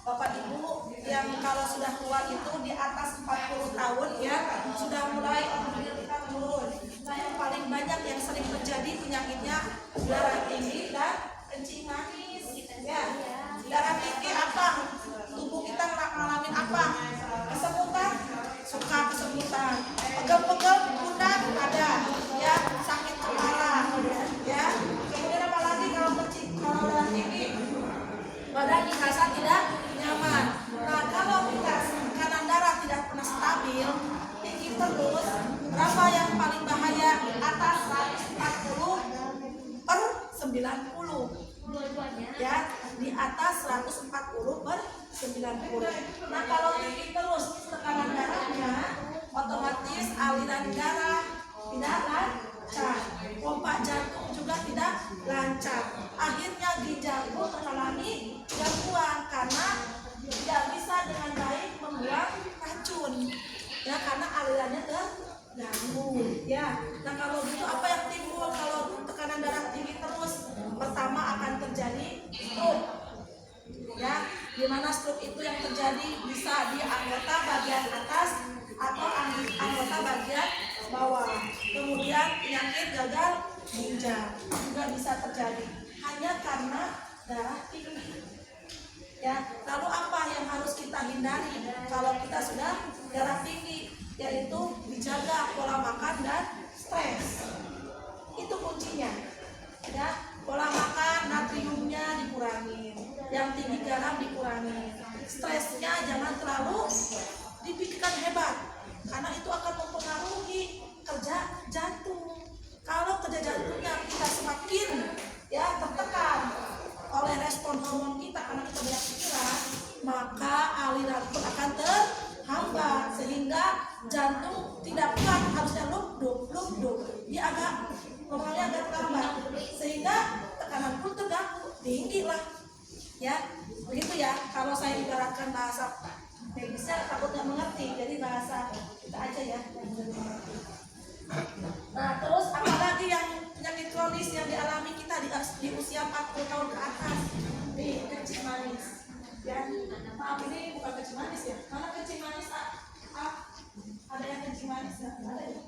Bapak Ibu yang kalau sudah tua itu di atas 40 tahun ya sudah mulai oksigen kita menurun. Nah yang paling banyak yang sering terjadi penyakitnya darah tinggi dan kencing manis. Ya, darah tinggi apa? Tubuh kita ngalamin apa? Kesemutan, suka kesemutan. Pegel-pegel pundak ada, ya sakit kepala, ya. Kemudian apa lagi kalau kencing, kalau darah tinggi? Badan dirasa tidak nyaman. Nah kalau kita tekanan darah tidak pernah stabil, tinggi terus, berapa yang paling bahaya? Atas 140 per 90. Ya, di atas 140 per 90. Nah kalau tinggi terus tekanan darahnya, otomatis aliran darah tidak lancar, pompa jantung juga tidak lancar. Akhirnya ginjal itu mengalami gangguan karena tidak bisa dengan baik membuang racun, ya karena alirannya terganggu. Ya, nah kalau gitu apa yang timbul kalau tekanan darah tinggi terus? Pertama akan terjadi stroke. Ya, di mana stroke itu yang terjadi bisa di anggota bagian atas atau anggota bagian bawah. Kemudian penyakit gagal ginjal juga bisa terjadi hanya karena darah tinggi. Ya, lalu apa yang harus kita hindari kalau kita sudah darah tinggi? Yaitu dijaga pola makan dan stres. Itu kuncinya. Ya, pola makan natriumnya dikurangi, yang tinggi garam dikurangi, stresnya jangan terlalu dipikirkan hebat karena itu akan mempengaruhi kerja jantung. Kalau kerja jantungnya kita semakin ya tertekan oleh respon hormon kita karena kita banyak pikiran, maka aliran pun akan terhambat sehingga jantung tidak kuat, harusnya lup dia agak normalnya agak terlambat sehingga tekanan pun terganggu, tinggi lah ya, begitu ya. Kalau saya ibaratkan bahasa medisnya takutnya mengerti, jadi bahasa kita aja ya. Nah terus apalagi yang penyakit kronis yang dialami kita di usia 40 tahun ke atas? Nih, kencing manis ya, maaf ini bukan kencing manis ya, mana kencing manis ada yang kencing manis ya? Ada ya?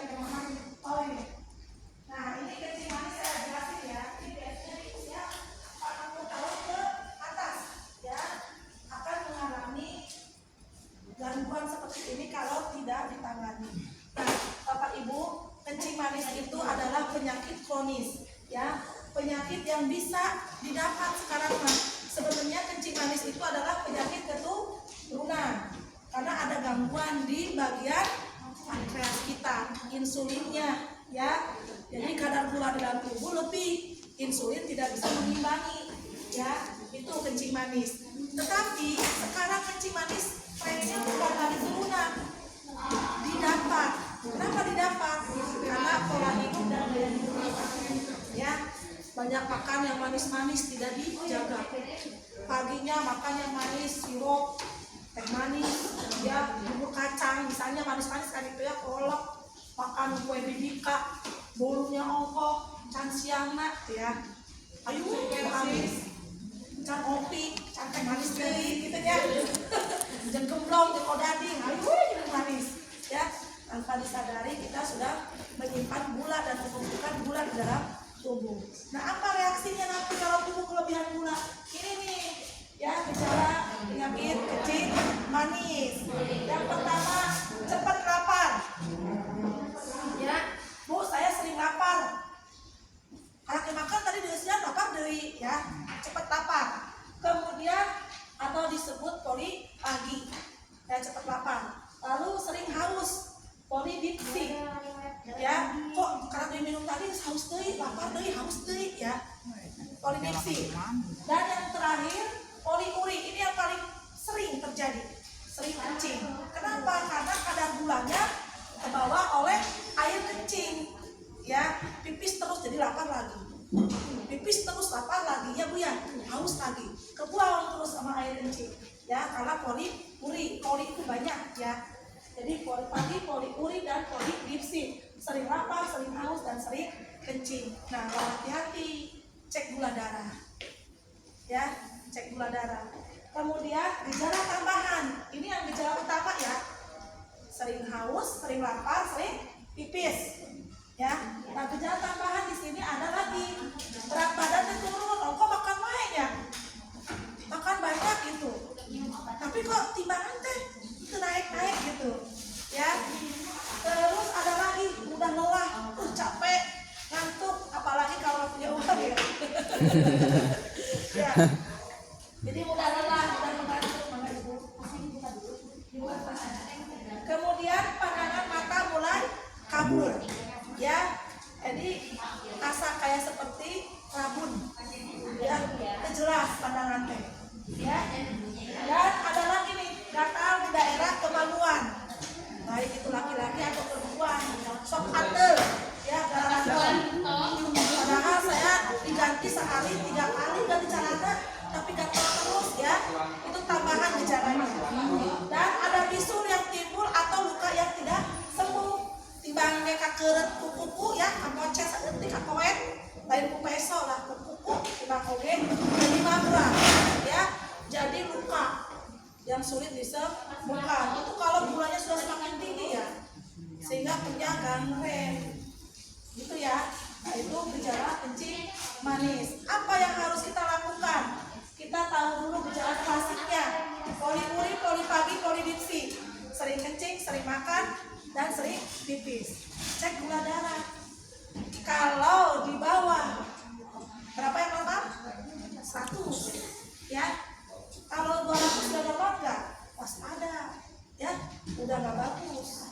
Gimana? Oh ini. Nah ini kencing manis saya jelasin ya. Ini biasanya di usia 40 tahun ke atas ya akan mengalami gangguan seperti ini kalau tidak ditangani. Nah Bapak Ibu, kencing manis itu adalah penyakit kronis ya, penyakit yang bisa didapat sekarang. Sebenarnya kencing manis itu adalah penyakit keturunan karena ada gangguan di bagian pankreas kita, insulinnya ya. Jadi kadar gula dalam tubuh lebih, insulin tidak bisa mengimbangi ya, itu kencing manis. Tetapi sekarang kencing manis trennya bukan dari turunan, didapat. Kenapa didapat? Karena pola hidup dan gaya hidup ya. Banyak makan yang manis-manis tidak dijaga. Paginya makan yang manis, sirup, teh manis, ya bubur kacang, misalnya manis-manis kan itu ya, kolak, makan kue bibika, bolunya ongkoh, can siangna ya. Ayo habis, can opi, can teh manis deui gitu ya. Jeung gemblong, jeung odading, ayo manis ya. Tanpa disadari kita sudah menyimpan gula dan mengumpulkan gula di dalam tubuh. Nah apa reaksinya nanti kalau tubuh kelebihan gula? Ini nih ya gejala penyakit kencing manis. Yang pertama cepat lapar. Ya, Bu saya sering lapar. Karena makan tadi di usia lapar deui ya, cepat lapar. Kemudian atau disebut polipagi ya, cepat lapar. Lalu sering haus, polidipsi ya, kok karena diminum tadi haus deui, lapar deui, haus deui ya, polidipsi. Dan yang terakhir poliuri, ini yang paling sering terjadi, sering kencing. Kenapa? Karena kadar gulanya terbawa oleh air kencing ya, pipis terus jadi lapar lagi, pipis terus lapar lagi ya Bu ya, haus lagi, kebuang terus sama air kencing ya, karena poliuri itu banyak ya. Jadi polipagi, poliuri dan polidipsi, sering lapar, sering haus dan sering kencing. Nah, hati-hati, cek gula darah. Ya, cek gula darah. Kemudian gejala tambahan. Ini yang gejala utama ya. Sering haus, sering lapar, sering pipis. Ya. Nah, gejala tambahan di sini ada lagi. Berat badannya turun. Oh, kok makan banyak ya? Makan banyak gitu. Tapi kok timbangan teh itu naik-naik gitu. Ya. Terus ada lagi udah lelah, capek, ngantuk, apalagi kalau punya uang ya. Ya. Jadi mudah lelah, mudah mengantuk, maka ibu. Kemudian pandangan mata mulai kabur. Ya. Jadi rasa kayak seperti rabun. Ya, jelas pandangan teh. Ya. Dan ada lagi nih, gatal di daerah kemaluan. Baik itu laki-laki atau perempuan. Sok ate, ya galakan. Padahal saya diganti sehari 3 kali ganti celana, tapi gatal terus ya. Itu tambahan gejalanya. Dan ada bisul yang timbul atau luka yang tidak sembuh. Timbangnya kakeret kuku ya, kamoce saeutik kakoet, lain ku peso lah kuku timbang oge jadi magra ya. Jadi luka yang sulit disembuhkan. Itu kalau gulanya sudah semakin tinggi ya, sehingga punya gangren. Gitu ya. Nah, itu gejala kencing manis. Apa yang harus kita lakukan? Kita tahu dulu gejala klasiknya. Poliuri, polipagi, polidipsi. Sering kencing, sering makan, dan sering pipis. Cek gula darah. Kalau di bawah berapa yang normal? 100 ya. Kalau 200 sudah normal enggak? Waspada ya, udah nggak bagus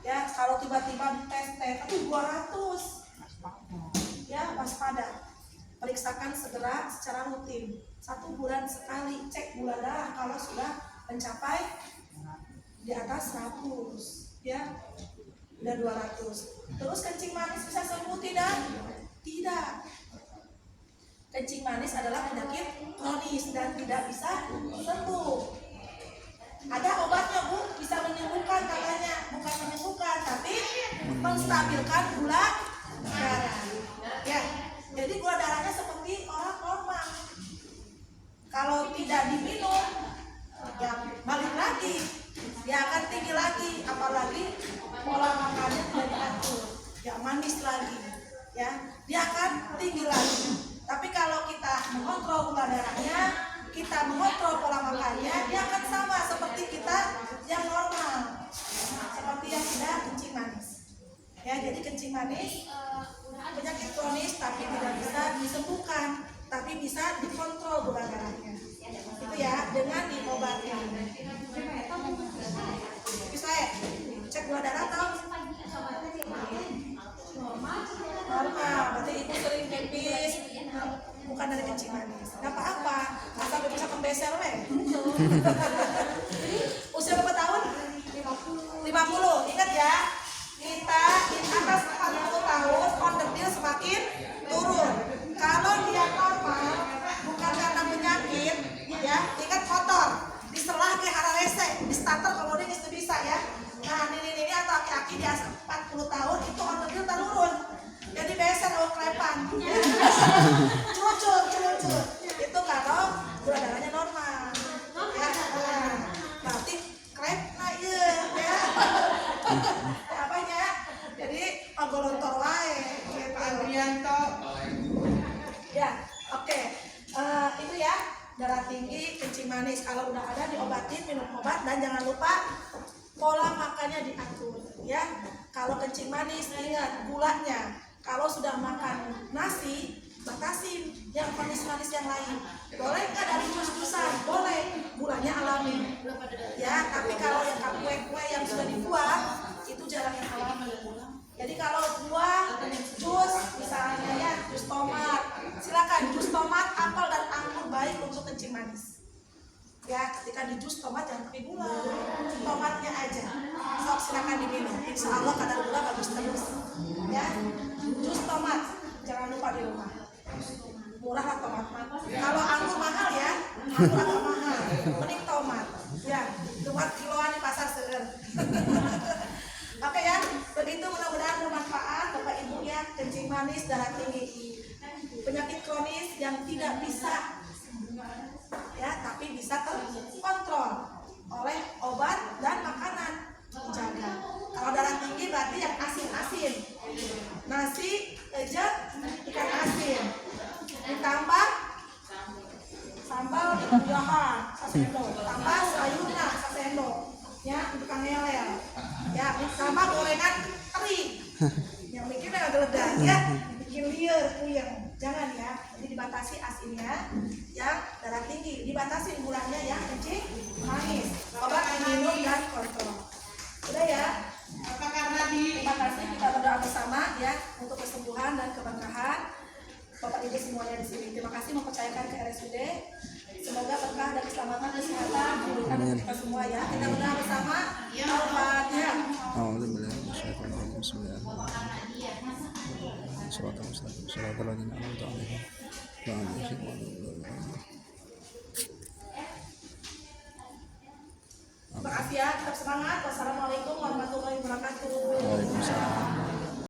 ya. Kalau tiba-tiba tes tapi 200 ya, waspada. Periksakan segera secara rutin 1 bulan sekali. Cek gula darah kalau sudah mencapai di atas 100 ya, udah 200. Terus kencing manis bisa sembuh tidak? Tidak. Kencing manis adalah penyakit kronis dan tidak bisa sembuh. Ada obatnya Bu, bisa menyembuhkan katanya. Bukan menyembuhkan, tapi menstabilkan gula darah. Ya, jadi gula darahnya seperti orang normal. Kalau tidak diminum, ya balik lagi, dia akan tinggi lagi. Apalagi pola makannya tidak diatur, ya manis lagi, ya dia akan tinggi lagi. Tapi kalau kita mengontrol gula darahnya, kita mengontrol pola makannya, dia akan sama seperti kita yang normal, seperti yang tidak kencing manis. Ya, jadi kencing manis penyakit kronis tapi tidak bisa disembuhkan, tapi bisa dikontrol gula darahnya. Itu ya, dengan diobati. Bisa ya? Cek gula darah tahu? Normal, berarti ibu sering pipis, bukan dari kencing manis. Gak apa-apa, asal bisa kembeser weh. Usia berapa tahun? 50. Ingat ya, kita di atas 40 tahun onderdil semakin turun. Kalau dia normal, bukan karena penyakit, ya ingat kotor, diselah ke hara rese, di starter kalau dia itu bisa ya. Nah ini atau aki-aki di atas 40 tahun itu onderdil turun. Jadi beser klepan. Cucur. Itu kalau gula darahnya normal. Ya, berarti klep ya. Apanya? Jadi golontor wae. Adrianto. Ya, oke. Itu ya, darah tinggi, kencing manis. Kalau udah ada diobatin, minum obat, dan jangan lupa pola makannya diatur. Ya, kalau kencing manis ingat gulanya. Kalau sudah makan nasi, batasin yang manis-manis yang lain. Boleh nggak dari jus-jusan? Boleh, gulanya alami. Ya, tapi kalau yang kue-kue yang sudah dibuat, itu jarang yang alami. Jadi kalau buah, jus, misalnya ya, jus tomat, silakan jus tomat, apel dan anggur baik untuk kencing manis. Ya, ketika di jus tomat jangan pakai gula, tomatnya aja. Sok silakan diminum. Insya Allah kadar gula bagus terus. Ya, jus tomat jangan lupa di rumah. Murah lah tomat. Kalau anggur mahal ya, anggur agak mahal. Mending tomat. Ya, tomat kiloan di pasar seger. Oke ya, begitu mudah-mudahan bermanfaat Bapak Ibu ya. kencing manis, darah tinggi, penyakit kronis yang tidak bisa ya, tapi bisa terkontrol oleh obat dan makanan dijaga. Kalau darah tinggi berarti yang asin-asin, nasi, ikan asin, ditambah sambal buahan sasendok, tambah sayurnya sasendok, ya untuk kang melel, ya sama gorengan teri, yang bikin agak ya, bikin liar puyeng, jangan ya, jadi dibatasi asinnya, yang darah tinggi, dibatasi gulanya yang kencing manis, obat minum dan kontrol, udah ya. Terima kasih, kita berdoa bersama ya untuk kesembuhan dan keberkahan Bapak Ibu semuanya di sini. Terima kasih mempercayakan ke RSUD. Semoga berkah dan keselamatan kesehatan diberikan untuk kita semua ya. Kita berdoa bersama. Al-Fatihah. Terima kasih ya, tetap semangat.